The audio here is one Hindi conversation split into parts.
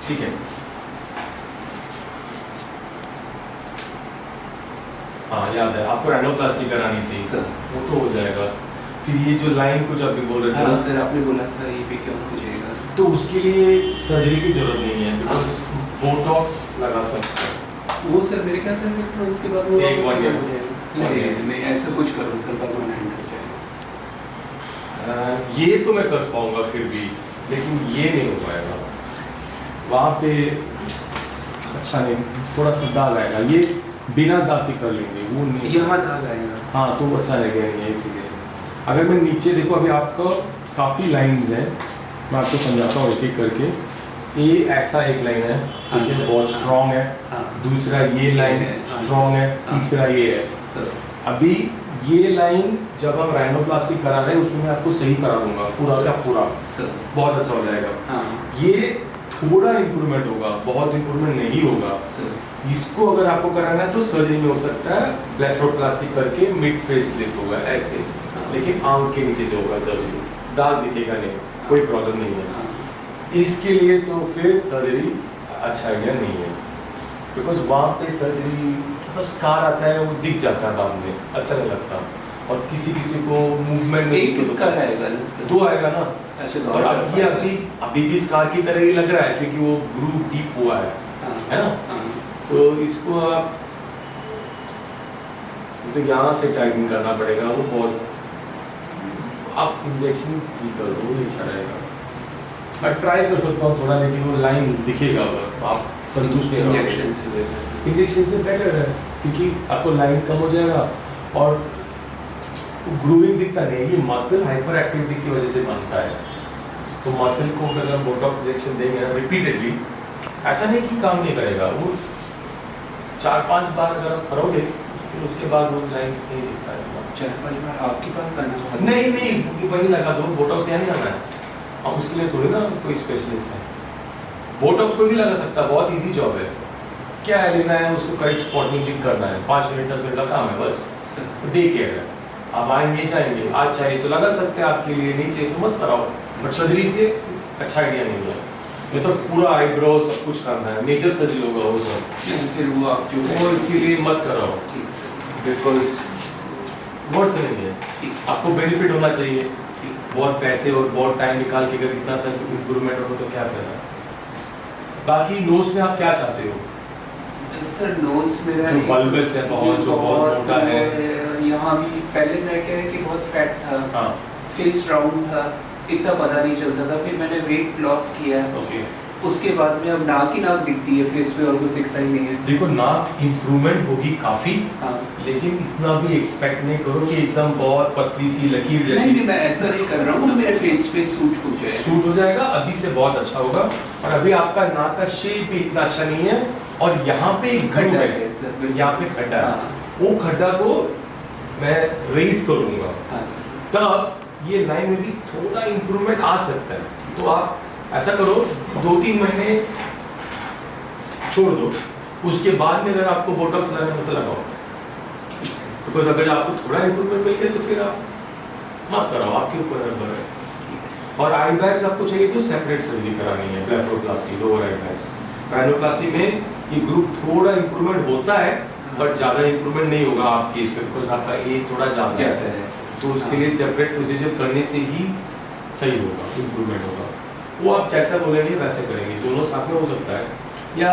ठीक है। हाँ याद है, आपको राइनोप्लास्टी करानी थी सर, वो तो हो जाएगा। फिर ये जो लाइन कुछ अभी बोल रहे थे हाँ सर, आपने बोला था ये पे क्यों हो जाएगा, तो उसके लिए सर्जरी की जरूरत नहीं है, बिकॉज बोटॉक्स लगा सकते हैं वो सर मेरे ख्याल से 6 मंथ्स के बाद वो एक वापस 1 year हो जाएगा। नहीं ऐसा कुछ करो सर, परमानेंट हो जाएगा। ये तो मैं कर पाऊंगा फिर भी, लेकिन ये नहीं हो पाएगा वहाँ पे। अच्छा नहीं, थोड़ा सा दाग आएगा, ये बिना दाग के कर लेंगे, वो नहीं यहाँ दाग आएगा। हाँ तो अच्छा लगेगा नहीं, इसीलिए। अगर मैं नीचे देखो, अभी आपका काफ़ी लाइंस हैं, मैं आपको समझाता हूँ एक एक करके। ये ऐसा एक लाइन है ठीक है, बहुत स्ट्रॉन्ग है। दूसरा ये लाइन स्ट्रॉन्ग है। तीसरा ये है सर। अभी ये लाइन जब हम राइनोप्लास्टी करा रहे हैं उसमें मैं आपको सही करा दूंगा पूरा का पूरा सर, बहुत अच्छा हो जाएगा। हाँ ये थोड़ा इम्प्रूवमेंट होगा, बहुत इम्प्रूवमेंट नहीं होगा सर। इसको। अगर आपको कराना है तो सर्जरी में हो सकता है, ब्लेफरोप्लास्टी करके मिड फेस लिफ्ट होगा ऐसे, लेकिन आंख के नीचे से होगा सर्जरी, दाग दिखेगा नहीं, कोई प्रॉब्लम नहीं है। इसके लिए तो फिर सर्जरी अच्छा आइडिया नहीं है, बिकॉज वहाँ पे सर्जरी मतलब स्कार आता है, वो दिख जाता है बाद में, अच्छा नहीं लगता। और किसी किसी को मूवमेंट में एक स्कार आएगा ना सर? 2 आएगा ना। अच्छा, और अब ये अभी भी स्कार की तरह ही लग रहा है क्योंकि वो ग्रूव डीप हुआ है ना। तो इसको आप तो यहाँ से टाइटन करना पड़ेगा, वो बहुत आप इंजेक्शन की करो, वो अच्छा रहेगा। मैं ट्राई कर सकता हूँ थोड़ा, लेकिन वो लाइन दिखेगा, आप संतुष्ट नहीं रहोगे। इंजेक्शन से बेटर है क्योंकि आपको लाइन कम हो जाएगा और ग्रूविंग दिखता नहीं है। ये मसल हाइपर एक्टिविटी की वजह से बनता है, तो मसल को अगर हम बोटॉक्स इंजेक्शन देंगे ना रिपीटेडली, ऐसा नहीं कि काम नहीं करेगा, वो 4-5 बार अगर आप करोगे फिर उसके बाद वो लाइन्स नहीं दिखता है। 4-5 बार आपके पास आना? नहीं वही लगा दो, बोटॉक्स यहाँ नहीं आना है। अब उसके लिए थोड़ी ना कोई स्पेशलिस्ट है, बोटॉक्स कोई भी लगा सकता है, बहुत इजी जॉब है। क्या है, लेना है उसको करेक्ट स्पॉट में करना है, 5 मिनट 10 मिनट का काम है बस, डे केयर है। आप आएंगे जाएंगे, आज चाहिए तो लगा सकते हैं आपके लिए, नहीं चाहिए तो मत कराओ। बट सर्जरी से अच्छा आइडिया नहीं है, ये तो पूरा आईब्रो सब कुछ करना है, मेजर सर्जरी होगा वो सब, फिर वो आप जो वो इसीलिए मत कराओ, बिकॉज वर्थ नहीं है। आपको बेनिफिट होना चाहिए, बहुत पैसे और बहुत टाइम निकाल के अगर इतना सा इम्प्रूवमेंट हो तो क्या करना। बाकी नोज में आप क्या चाहते हो? सर नोज मेरा जो बल्बस है बहुत, जो बहुत मोटा है, यहाँ भी पहले मैं क्या है कि बहुत फैट था, हाँ फेस राउंड था, इतना पता नहीं चलता था। फिर मैंने वेट लॉस किया, ओके। उसके बाद में अब नाक ही नाक दिखती है फेस पे, और कुछ दिखता ही नहीं है। देखो नाक इम्प्रूवमेंट होगी काफी, हाँ। लेकिन इतना भी एक्सपेक्ट नहीं करो कि एकदम बहुत पतली सी लकीर जैसी। नहीं मैं ऐसा नहीं कर रहा हूँ, मेरे फेस पे सूट हो जाए। सूट हो जाएगा, अभी से बहुत अच्छा होगा। और अभी आपका नाक का शेप भी इतना अच्छा नहीं है, और यहाँ पे एक खड्डा है, है, यहाँ पे खड्डा है, वो खड्डा को मैं रेस करूँगा, तब ये लाइन में भी थोड़ा इम्प्रूवमेंट आ सकता है। तो आप ऐसा करो, 2-3 महीने छोड़ दो, उसके बाद में अगर आपको बोटॉक्स लगाना हो तो लगाओ। बिकॉज अगर आपको थोड़ा इम्प्रूवमेंट मिल गया तो फिर आप मत कराओ, आपके ऊपर निर्भर है। और आई बैग्स आपको चाहिए तो सेपरेट सर्जरी करानी है, ब्लेफरोप्लास्टी, लोअर आई बैग्स। राइनोप्लास्टी में ये ग्रुप थोड़ा इम्प्रूवमेंट होता है, बट ज़्यादा इम्प्रूवमेंट नहीं होगा आपके इस पर, बिकॉज आपका एज थोड़ा ज़्यादा है, तो उसके लिए सेपरेट प्रोसीजर करने से ही सही होगा, इम्प्रूवमेंट होगा। वो आप जैसा बोलेंगे वैसे करेंगे, दोनों साथ में हो सकता है, या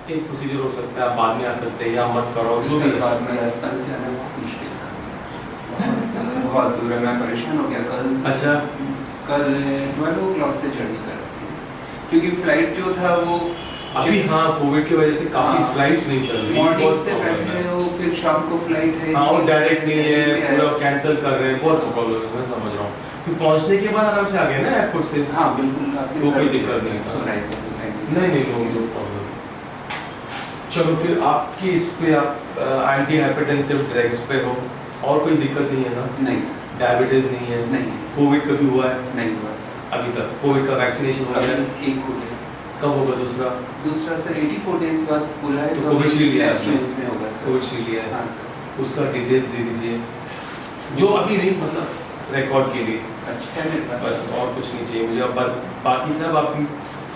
एक प्रोसीजर हो सकता है, बाद में आ सकते हैं, या मत करो जो भी। बाद में राजस्थान से आना बहुत मुश्किल है, बहुत दूर है, मैं परेशान हो गया कल। अच्छा, कल 12 o'clock से जर्नी कर रही हूँ, क्योंकि फ्लाइट जो था वो अभी हाँ कोविड की वजह से काफी फ्लाइट्स नहीं चल रही, मॉर्निंग से बैठे हो, फिर शाम को फ्लाइट है, हाँ वो डायरेक्ट नहीं है, पूरा कैंसिल कर रहे हैं, बहुत प्रॉब्लम है, मैं समझ रहा हूँ। फिर पहुँचने के बाद आराम से आ गए ना एयरपोर्ट से? हाँ बिल्कुल, तो कोई दिक्कत नहीं है, नहीं नो प्रॉब्लम। चलो फिर आपकी इस पे आप एंटी हाइपरटेंसिव ड्रग्स पे हो, और कोई दिक्कत नहीं है ना? नहीं सर। डायबिटीज नहीं है? नहीं। कोविड कभी हुआ है? नहीं हुआ सर अभी तक। कोविड का वैक्सीनेशन हो गया? एक हो गया। कब होगा दूसरा? दूसरा सर 84 डेज बाद बोला है, तो कोविशील्ड लिया है, में होगा सर। कोविशील्ड लिया है? हाँ सर। उसका डिटेल्स दे दीजिए, जो अभी नहीं, मतलब रिकॉर्ड के लिए। अच्छा है मेरे पास, बस और कुछ नहीं चाहिए मुझे। अब बाकी सब आप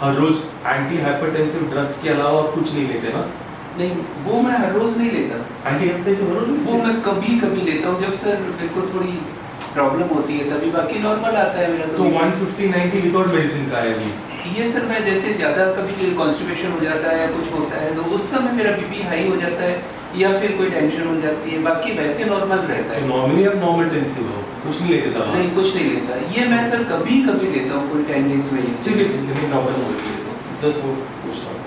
हर रोज एंटी हाइपरटेंसिव ड्रग्स के अलावा और कुछ नहीं लेते ना? नहीं, वो मैं हर रोज नहीं लेता। एंटी हाइपरटेंसिव हर रोज नहीं वो लेते? मैं कभी कभी लेता हूँ, जब सर मेरे को थोड़ी प्रॉब्लम होती है तभी, बाकी नॉर्मल आता है मेरा। तो 150-90 विदाउट मेडिसिन का है अभी? ये सर मैं जैसे ज़्यादा कभी कॉन्स्टिपेशन हो जाता है या कुछ होता है तो उस समय मेरा बीपी हाई हो जाता है या फिर कोई टेंशन हो जाती है, बाकी वैसे नॉर्मल रहता है। नॉर्मली आप नॉर्मल टेंसिव हो, कुछ नहीं लेते दवा? नहीं, कुछ नहीं लेता। ये मैं सर कभी कभी लेता हूँ, कोई 10 डेज में। ठीक है, लेकिन नॉर्मल हो गई है 10 वो पूछता हूँ।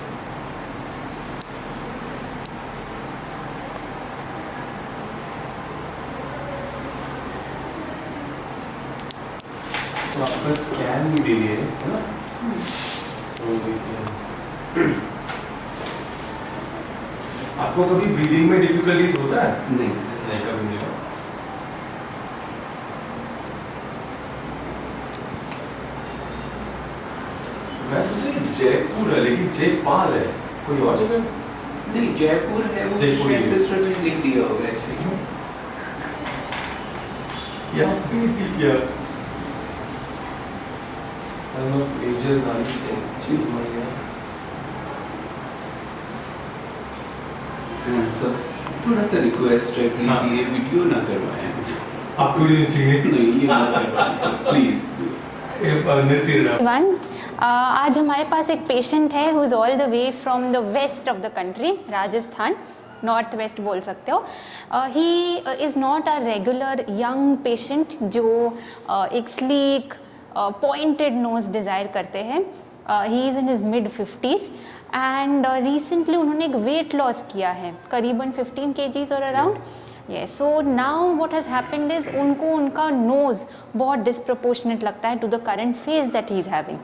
तो आपका स्कैन भी डेली है ना? आपको कभी ब्रीदिंग में डिफिकल्टीज होता है? नहीं नहीं, कभी नहीं हुआ। मैं सोचा कि जयपुर है, लेकिन जयपाल है, कोई और जगह? नहीं, जयपुर है वो, जयपुर ही है। सिस्टर ने लिख दिया होगा एक्चुअली। यहाँ पे नहीं किया। सन ऑफ मेजर नानी सिंह, चिलमैया। सर थोड़ा सा रिक्वेस्ट है, प्लीज ये वीडियो ना करवाएं। आपको वीडियो चाहिए? नहीं, ये ना करवाएं प्लीज। आज हमारे पास एक पेशेंट है who is all the way from the west of the country, Rajasthan, north west बोल सकते हो। He is not a regular young patient जो एक स्लीक पॉइंटेड नोज डिज़ायर करते हैं। He is in his mid 50s and recently उन्होंने एक वेट लॉस किया है, करीबन 15 kgs और around. Yes, so now what has happened is उनको उनका nose बहुत disproportionate लगता है to the current face that he is having.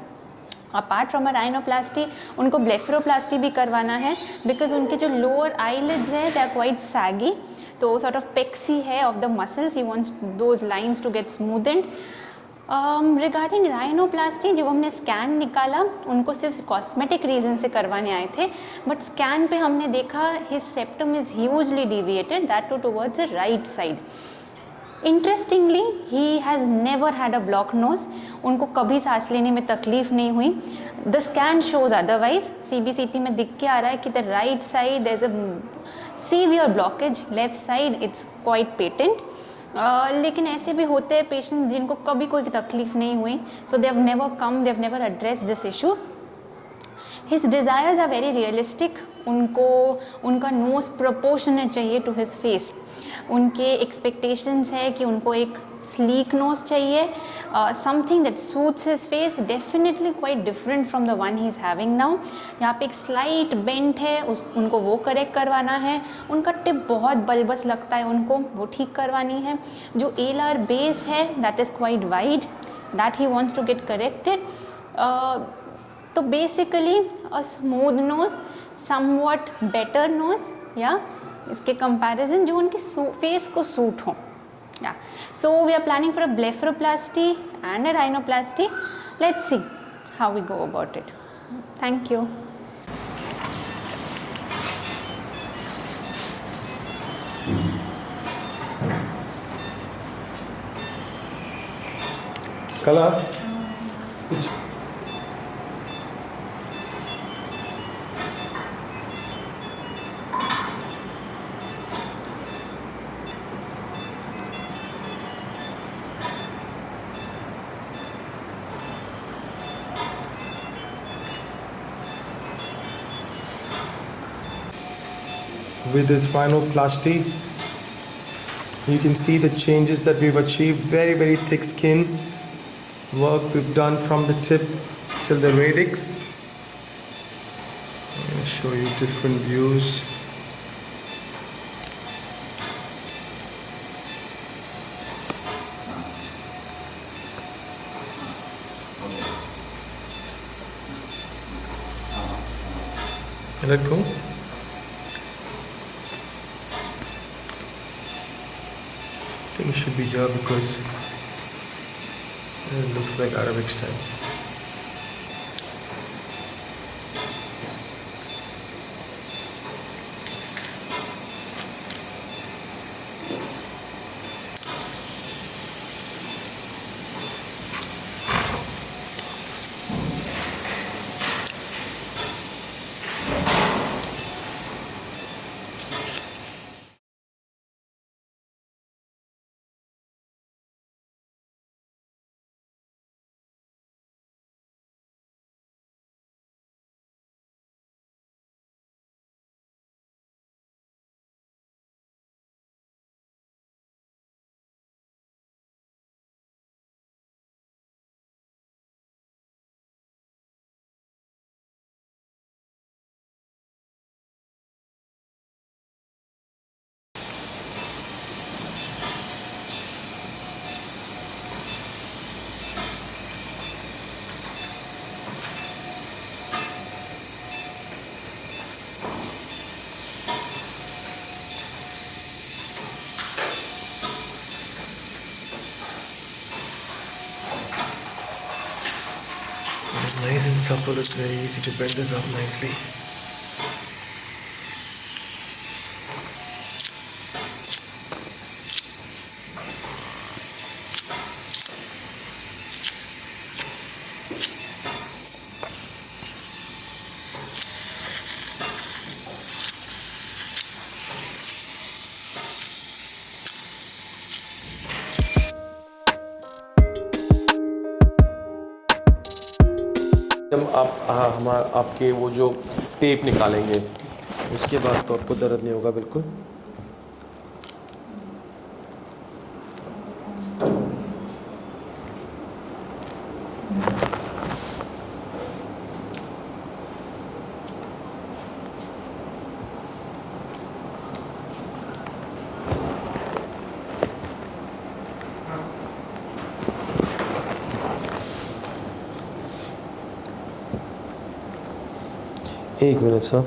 Apart from a rhinoplasty, उनको blepharoplasty भी करवाना है because उनके जो lower eyelids हैं they are quite saggy, तो sort of pexy है of the muscles, he wants those lines to get smoothened. Regarding rhinoplasty, जब हमने स्कैन निकाला उनको सिर्फ कॉस्मेटिक रीज़न से करवाने आए थे, बट स्कैन पे हमने देखा his septum is hugely deviated, that to towards the right side. Interestingly he has never had a block nose, उनको कभी सांस लेने में तकलीफ नहीं हुई। The scan shows otherwise, CBCT में दिख के आ रहा है कि the right side there is a severe blockage, left side it's quite patent. लेकिन ऐसे भी होते हैं पेशेंट्स जिनको कभी कोई तकलीफ नहीं हुई, so they have never come, they have never address this issue. His desires are very realistic, उनको उनका नोज प्रोपोर्शनेट चाहिए टू हिज फेस। उनके एक्सपेक्टेशंस है कि उनको एक स्लीक नोज चाहिए, something that suits his face, definitely quite different from the one he is having now. यहाँ पे एक स्लाइट बेंट है, उनको वो करेक्ट करवाना है। उनका टिप बहुत बल्बस लगता है, उनको वो ठीक करवानी है। जो एलर बेस है that is quite wide, that he wants to get corrected. तो basically a smooth nose, somewhat better nose या इसके कंपैरिजन जो उनके फेस को सूट हो। या so we are planning for a blepharoplasty and a rhinoplasty. Let's see how we go about it. Thank you. कला with this rhinoplasty, you can see the changes that we've achieved. Very thick skin work we've done from the tip till the radix. I'm going to show you different views. Let go. I think it should be here because it looks like Arabic style. nice and supple. It's very easy to bend this up nicely. हम आपके वो जो टेप निकालेंगे उसके बाद तो आपको दर्द नहीं होगा बिल्कुल। एक मिनट सर,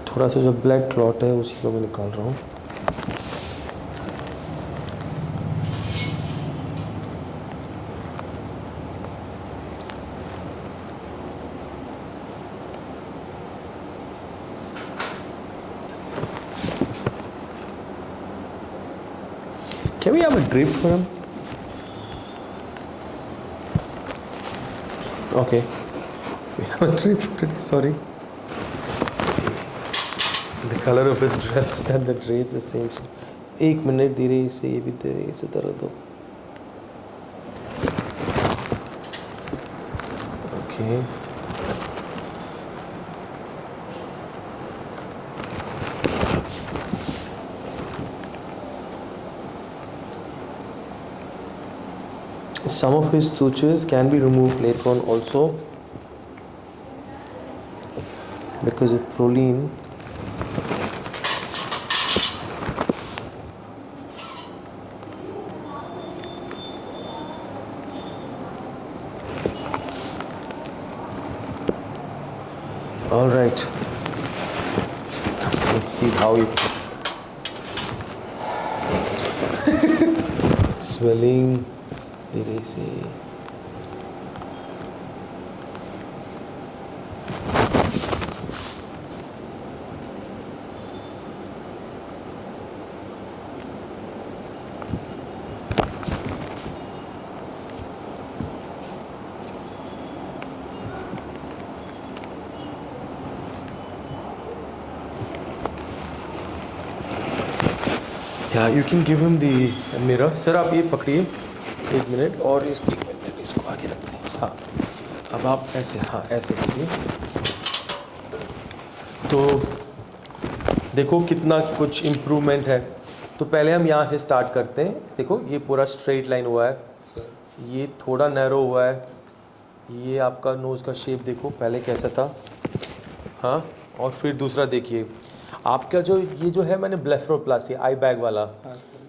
थोड़ा सा जो ब्लड क्लॉट है उसी को मैं निकाल रहा हूँ। Can we have a drip for him? Okay. We have a drip already, sorry. The color of his dress and the drapes the same. एक मिनट धीरे से, ये भी धीरे से दर्द हो। Okay. Some of his sutures can be removed later on also because of proline. All right. Let's see how it swelling. धीरे से या you can give him the mirror. Sir आप ये पकड़िए एक मिनट और इसको आगे रखते हैं। हाँ अब आप ऐसे, हाँ ऐसे करिए तो देखो कितना कुछ इम्प्रूवमेंट है। तो पहले हम यहाँ से स्टार्ट करते हैं। देखो ये पूरा स्ट्रेट लाइन हुआ है, ये थोड़ा नैरो हुआ है, ये आपका नोज़ का शेप देखो पहले कैसा था। हाँ और फिर दूसरा देखिए आपका जो है मैंने ब्लेफरोप्लास्टी आई बैग वाला,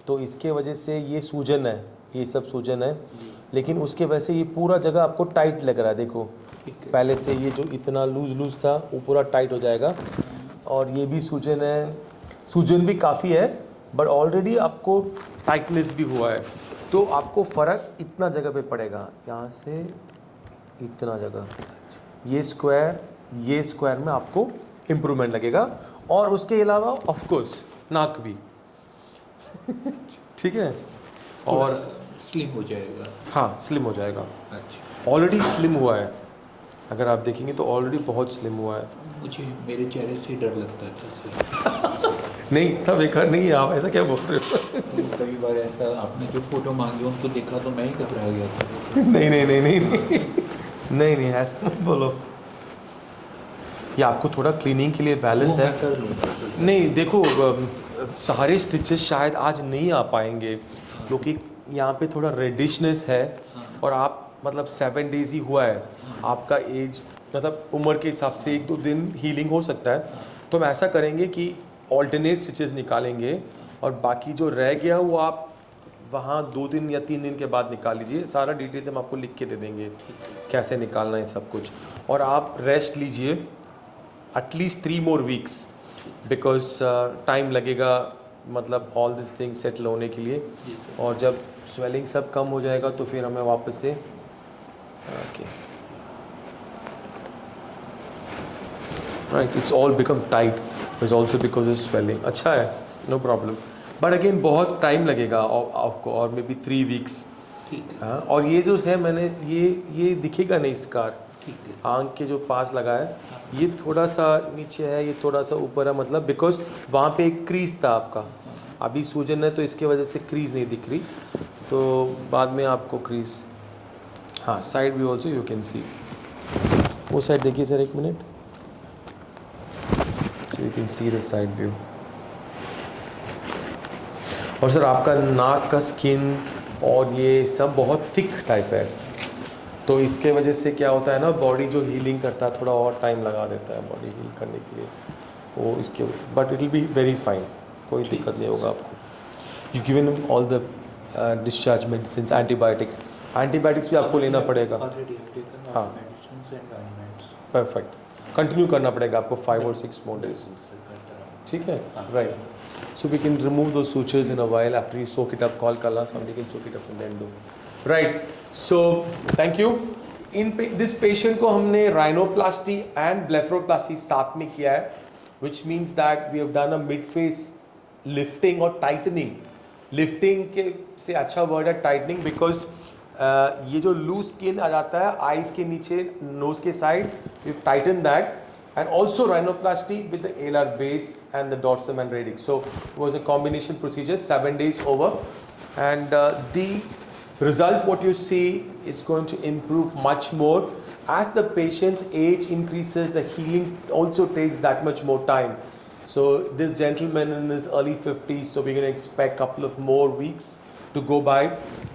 तो इसके वजह से ये सूजन है, ये सब सूजन है, लेकिन उसके वजह से ये पूरा जगह आपको टाइट लग रहा है। देखो पहले से ये जो इतना लूज था वो पूरा टाइट हो जाएगा। और ये भी सूजन है, सूजन भी काफ़ी है बट ऑलरेडी आपको टाइटनेस भी हुआ है, तो आपको फ़र्क इतना जगह पे पड़ेगा, यहाँ से इतना जगह, ये स्क्वायर में आपको इम्प्रूवमेंट लगेगा। और उसके अलावा ऑफ कोर्स नाक भी ठीक है, और स्लिम हो जाएगा। हाँ स्लिम हो जाएगा, अच्छा ऑलरेडी स्लिम हुआ है। अगर आप देखेंगे तो ऑलरेडी बहुत स्लिम हुआ है। मुझे मेरे चेहरे से डर लगता था नहीं इतना बेकार नहीं है, आप ऐसा क्या बोल रहे हो। कई बार ऐसा आपने जो फोटो मांगी उनको देखा तो मैं ही घबरा गया था। नहीं ऐसा मत बोलो। ये आपको थोड़ा क्लीनिंग के लिए बैलेंस है। कर लूँगा। नहीं देखो सारे स्टिचेस शायद आज नहीं आ पाएंगे क्योंकि यहाँ पे थोड़ा रेडिशनेस है और आप मतलब 7 डेज़ ही हुआ है, आपका एज मतलब उम्र के हिसाब से 1-2 दिन हीलिंग हो सकता है। तो हम ऐसा करेंगे कि ऑल्टरनेट स्टिचेस निकालेंगे और बाकी जो रह गया वो आप वहाँ 2 दिन या 3 दिन के बाद निकाल लीजिए। सारा डिटेल्स हम आपको लिख के दे देंगे कैसे निकालना है सब कुछ। और आप रेस्ट लीजिए at least 3 more weeks because time लगेगा मतलब ऑल दिस थिंग सेटल होने के लिए। और जब स्वेलिंग सब कम हो जाएगा तो फिर हमें वापस से okay right, it's all become tight, it's also because of swelling. अच्छा है, नो प्रॉब्लम. बट अगेन बहुत टाइम लगेगा आपको, और मे बी 3 वीक्स. ठीक है. हाँ, और ये जो है मैंने ये दिखेगा नहीं स्कार. ठीक है. आंख के जो पास लगा है, ये थोड़ा सा नीचे है, ये थोड़ा सा ऊपर है, मतलब बिकॉज वहाँ पे एक क्रीज था आपका. अभी सूजन है तो इसके वजह से क्रीज नहीं दिख रही, तो बाद में आपको क्रीज. हाँ, side view also you can see. वो साइड देखिए sir, 1 minute. So you can see the side view. और सर आपका नाक का स्किन और ये सब बहुत थिक टाइप है, तो इसके वजह से क्या होता है ना, बॉडी जो हीलिंग करता है थोड़ा और टाइम लगा देता है बॉडी हील करने के लिए. वो इसके, but it will be very fine, कोई दिक्कत नहीं होगा आपको. You given all the discharge medicine, antibiotics. Antibiotics भी आपको लेना पड़ेगा. हाँ, परफेक्ट. कंटिन्यू करना पड़ेगा आपको 5 और 6 more days. ठीक है, right. So we can remove those sutures in a while after you soak it up. Call Kala, somebody can soak it up and then do. Right. So thank you. This patient को हमने rhinoplasty and blepharoplasty साथ में किया है, which means that we have done a mid-face lifting और tightening. Lifting के से अच्छा word है tightening, because ये जो loose skin आ जाता है eyes के नीचे, nose के side, we've tightened that. And also rhinoplasty with the alar base and the dorsum and radix. So it was a combination procedure, 7 days over, and the result what you see is going to improve much more as the patient's age increases. The healing also takes that much more time. So this gentleman in his early 50s, so we're going to expect a couple of more weeks to go by,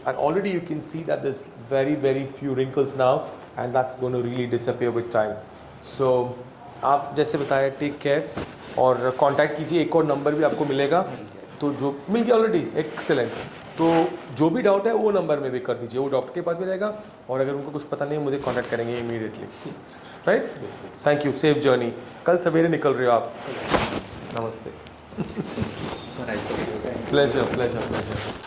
and already you can see that there's very few wrinkles now, and that's going to really disappear with time. So आप जैसे बताया, टेक केयर और कांटेक्ट कीजिए. एक और नंबर भी आपको मिलेगा, तो जो मिल गया ऑलरेडी, एक्सेलेंट. तो जो भी डाउट है वो नंबर में भी कर दीजिए, वो डॉक्टर के पास भी रहेगा, और अगर उनको कुछ पता नहीं है मुझे कांटेक्ट करेंगे immediately. Right, thank you. Safe journey. कल सवेरे निकल रहे हो आप. नमस्ते. प्लेजर.